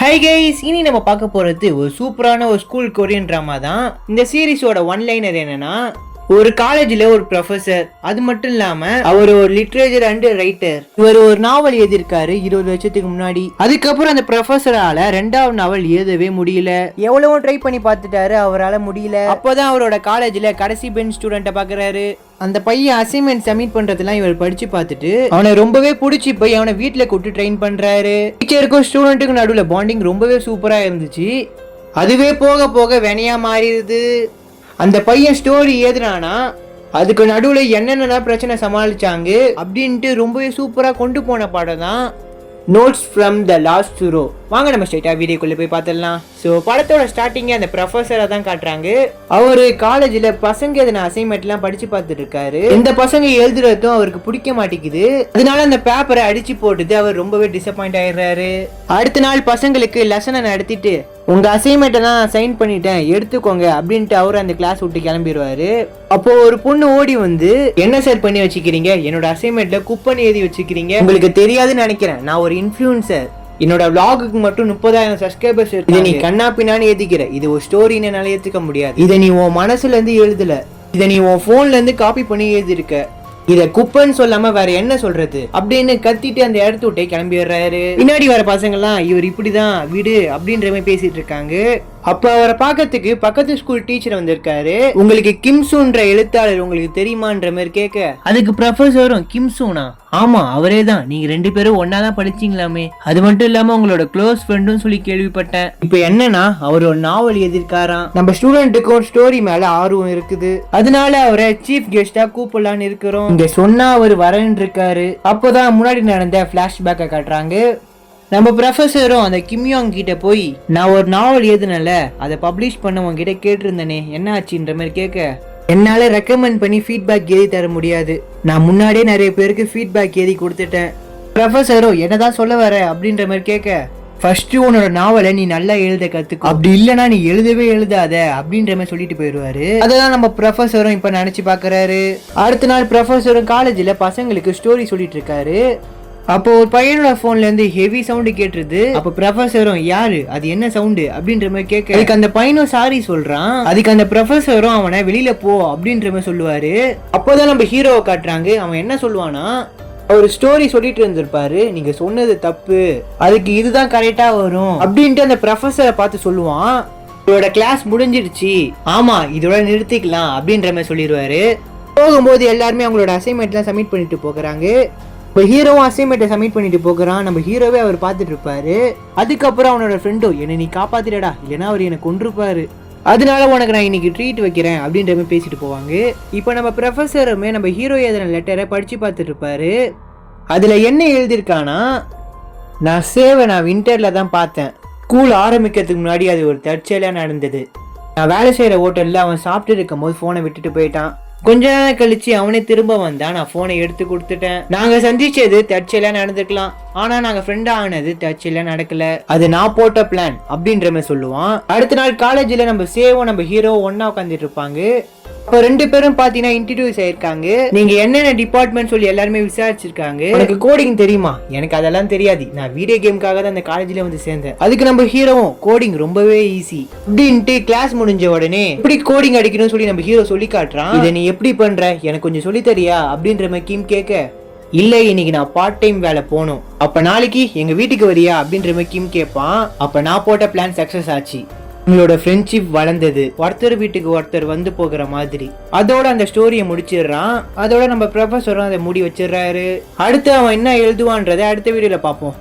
Hi guys, இனி நம்ம பார்க்க போகிறது ஒரு சூப்பரான ஒரு ஸ்கூல் கொரியன் ட்ராமா தான். இந்த சீரிஸோட ஒன்லைனர் என்னன்னா, ஒரு காலேஜில் ஒரு ப்ரொஃபசர், அது மட்டும் இல்லாமல் அவர் ஒரு லிட்ரேச்சர் அண்ட் ரைட்டர். இவர் ஒரு நாவல் எழுதியிருக்காரு 20 வருஷத்துக்கு முன்னாடி. அதுக்கப்புறம் அந்த ப்ரொஃபஸரால 2வது நாவல் எழுதவே முடியல. எவ்வளவோ ட்ரை பண்ணி பார்த்துட்டாரு, அவரால் முடியல. அப்போதான் அவரோட காலேஜில் கடைசி பெஞ்ச் ஸ்டூடெண்ட்டை பார்க்குறாரு. அந்த பையன் அசைன்மெண்ட் சப்மிட் பண்றதெல்லாம் இவர் படிச்சு பார்த்துட்டு அவனை ரொம்பவே பிடிச்சி போய் அவனை வீட்டுல கூப்பிட்டு ட்ரெயின் பண்றாரு. டீச்சருக்கும் ஸ்டூடெண்ட்டுக்கும் நடுவில் பாண்டிங் ரொம்பவே சூப்பரா இருந்துச்சு. அதுவே போக போக வினையா மாறிடுது. அந்த பையன் ஸ்டோரி ஏதுனானா அதுக்கு நடுவில் என்னென்னலாம் பிரச்சனை சமாளிச்சாங்க அப்படின்ட்டு ரொம்பவே சூப்பரா கொண்டு போன படம் தான் notes from the last hero. வாங்க நம்ம ஸ்ட்ரைட்டா வீடியோக்குள்ள போய் பார்த்துடலாம். ஸோ படத்தோட ஸ்டார்டிங்கே அந்த ப்ரொஃபஸரை தான் காட்டுறாங்க. அவரு காலேஜில் பசங்க எதனா அசைன்மெண்ட்லாம் படிச்சு பார்த்துட்டு இருக்காரு. இந்த பசங்க எழுதுறதும் அவருக்கு பிடிக்க மாட்டேங்குது. அதனால அந்த பேப்பரை அடிச்சு போட்டுது அவர் ரொம்பவே டிசப்பாயிண்ட் ஆயிடுறாரு. அடுத்த நாள் பசங்களுக்கு லெசனை நடத்திட்டு உங்க அசைன்மெண்ட்டை தான் நான் சைன் பண்ணிட்டேன், எடுத்துக்கோங்க அப்படின்ட்டு அவரு அந்த கிளாஸ் விட்டு கிளம்பிடுவாரு. அப்போ ஒரு பொண்ணு ஓடி வந்து, என்ன சார் பண்ணி வச்சுக்கிறீங்க, என்னோட அசைன்மெண்ட்ல குப்பன் எழுதி வச்சுக்கிறீங்க, உங்களுக்கு தெரியாதுன்னு நினைக்கிறேன், நான் ஒரு இன்ஃப்ளூயன்சர், என்னோட விளாகுக்கு மட்டும் 30,000 சப்ஸ்கிரைபர்ஸ் இருக்கு, இதை நீ கண்ணா பின்னான்னு ஏத்திக்கிற, இது ஒரு ஸ்டோரின்னு என்னால ஏத்துக்க முடியாது, இதை நீ உன் மனசுல இருந்து எழுதல, இதை நீ உன் போன்ல இருந்து காப்பி பண்ணி எழுதிருக்க, இத குப்பன்னு சொல்லாம வேற என்ன சொல்றது அப்படின்னு கத்திட்டு அந்த இடத்த விட்டே கிளம்பிடுறாரு. பின்னாடி வர பசங்க எல்லாம் இவர் இப்படிதான் வீடு அப்படின்ற மாதிரி பேசிட்டு இருக்காங்க. அப்ப அவரை பார்க்கறதுக்கு பக்கத்து ஸ்கூல் டீச்சர் வந்திருக்காரு. உங்களுக்கு கிம்சூன்ற எழுத்தாளர் உங்களுக்கு தெரியுமான்ற மாதிரி கேட்க, அதுக்கு ப்ரொஃபஸரும் கிம்சூனா, ஆமா அவரே தான், நீங்க 2 பேரும் ஒன்னாதான் படிச்சீங்களாமே, அது மட்டும் இல்லாம உங்களோட க்ளோஸ் ஃப்ரெண்டும் சொல்லி கேள்விப்பட்டேன். இப்ப என்னன்னா அவர் ஒரு நாவல் எழுதியிருக்காராம். நம்ம ஸ்டூடெண்ட்டுக்கும் ஸ்டோரி மேல ஆர்வம் இருக்குது, அதனால அவரை சீஃப் கெஸ்டா கூப்பிடலான்னு இருக்கிறோம். இங்க சொன்னா அவர் வரேன்னு இருக்காரு. அப்போதான் முன்னாடி நடந்த பிளாஷ்பேக்கை காட்டுறாங்க. நம்ம ப்ரொஃபஸரும் அந்த கிம்யோங் கிட்ட போய், நான் ஒரு நாவல் எழுதுனல, அதை பப்ளிஷ் பண்ண உங்ககிட்ட கேட்டிருந்தேனே, என்ன ஆச்சுன்ற மாதிரி கேட்க, என்னால ரெக்கமெண்ட் பண்ணி ஃபீட்பேக் எழுதி தர முடியாது, நான் முன்னாடியே நிறைய பேருக்கு ஃபீட்பேக் எழுதி கொடுத்துட்டேன். ப்ரொஃபஸரும் என்னதான் சொல்ல வர அப்படின்ற மாதிரி கேட்க, ஃபர்ஸ்ட் உன்னோட நாவலை நீ நல்லா எழுத கத்துக்கோ, அப்படி இல்லைன்னா நீ எழுதவே எழுதாத அப்படின்ற மாதிரி சொல்லிட்டு போயிடுவாரு. அதெல்லாம் நம்ம ப்ரொஃபஸரும் இப்ப நினைச்சு பாக்குறாரு. அடுத்த நாள் ப்ரொஃபஸரும் காலேஜ்ல பசங்களுக்கு ஸ்டோரி சொல்லிட்டு இருக்காரு. அப்போ ஒரு பையனோட போன்ல இருந்து ஹெவி சவுண்ட் கேட்டுருது. அப்ப ப்ரொஃபஸரும் யாரு, அது என்ன சவுண்டு அப்படின்ற மாதிரி கேட்க, அதுக்கு அந்த பையனும் சாரி சொல்றான். அதுக்கு அந்த ப்ரொஃபஸரும் அவனை வெளியில போ அப்படின்ற மாதிரி சொல்லுவாரு. அப்போதான் நம்ம ஹீரோவை காட்டுறாங்க. அவன் என்ன சொல்லுவானா, அவர் ஸ்டோரி சொல்லிட்டு இருந்திருப்பாரு, நீங்க சொன்னது தப்பு, அதுக்கு இதுதான் கரெக்டா வரும் அப்படின்ட்டு அந்த ப்ரொஃபஸரை பார்த்து சொல்லுவான். இதோட கிளாஸ் முடிஞ்சிடுச்சு, ஆமா இதோட நிறுத்திக்கலாம் அப்படின்ற மாதிரி சொல்லிடுவாரு. போகும்போது எல்லாருமே அவங்களோட அசைன்மெண்ட்லாம் சப்மிட் பண்ணிட்டு போகிறாங்க. இப்போ ஹீரோவும் அசைன்மெண்ட்டை சப்மிட் பண்ணிட்டு போகிறான். நம்ம ஹீரோவே அவர் பார்த்துட்டு இருப்பாரு. அதுக்கப்புறம் அவனோட ஃப்ரெண்டோ, என்னை நீ காப்பாத்திடடா, இல்லைன்னா அவர் என்னை கொன்றுப்பாரு, அதனால உனக்கு நான் இன்னைக்கு ட்ரீட் வைக்கிறேன் அப்படின்ற மாதிரி பேசிட்டு போவாங்க. இப்போ நம்ம ப்ரொஃபஸருமே நம்ம ஹீரோ எழுதின லெட்டரை படிச்சு பார்த்துட்டு இருப்பாரு. அதுல என்ன எழுதியிருக்கானா, நான் சேவை நான் வின்டர்ல தான் பார்த்தேன், ஸ்கூல் ஆரம்பிக்கிறதுக்கு முன்னாடி அது ஒரு தற்செயலா நடந்தது, நான் வேலை செய்யற ஹோட்டல்ல அவன் சாப்பிட்டு இருக்கும் போது போனை விட்டுட்டு போயிட்டான், கொஞ்ச நேரம் கழிச்சு அவனே திரும்ப வந்தா, நான் போனை எடுத்து கொடுத்துட்டேன், நாங்க சந்திச்சது தற்செயலா நடந்துக்கலாம், ஆனா நாங்க ஃப்ரெண்டா ஆனது தற்செயலா நடக்கல, அது நான் போட்ட பிளான் அப்படின்ற மாதிரி சொல்லுவான். அடுத்த நாள் காலேஜ்ல நம்ம சேவும் நம்ம ஹீரோ ஒன்னா உட்காந்துட்டு இருப்பாங்க. இப்போ 2 பேரும் பாத்தீங்கன்னா இன்ட்ரோடியூஸ் ஆயிருக்காங்க. நீங்க என்னென்ன டிபார்ட்மெண்ட் சொல்லி எல்லாருமே விசாரிச்சிருக்காங்க. எனக்கு கோடிங் தெரியுமா, எனக்கு அதெல்லாம் தெரியாது, நான் வீடியோ கேமுக்காக தான் அந்த காலேஜ்ல வந்து சேர்ந்தேன். அதுக்கு நம்ம ஹீரோவும் கோடிங் ரொம்பவே ஈஸி அப்படின்ட்டு கிளாஸ் முடிஞ்ச உடனே எப்படி கோடிங் அடிக்கணும்னு சொல்லி நம்ம ஹீரோ சொல்லி காட்டுறான். இதை நீ எப்படி பண்ற, எனக்கு கொஞ்சம் சொல்லி தரியா அப்படின்ற மாதிரி கிம் கேட்க, இல்ல இன்னைக்கு நான் பார்ட் டைம் வேலை போகணும், அப்ப நாளைக்கு எங்க வீட்டுக்கு வரியா அப்படின்ற மாதிரி கிம் கேட்பான். அப்ப நான் போட்ட பிளான் சக்சஸ் ஆச்சு, உங்களோட ஃப்ரெண்ட்ஷிப் வளர்ந்தது, ஒருத்தர் வீட்டுக்கு ஒருத்தர் வந்து போகிற மாதிரி. அதோட அந்த ஸ்டோரியை முடிச்சிடுறான். அதோட நம்ம ப்ரொஃபஸரும் அதை மூடி வச்சிடறாரு. அடுத்து அவன் என்ன எழுதுவான்றதை அடுத்த வீடியோல பார்ப்போம்.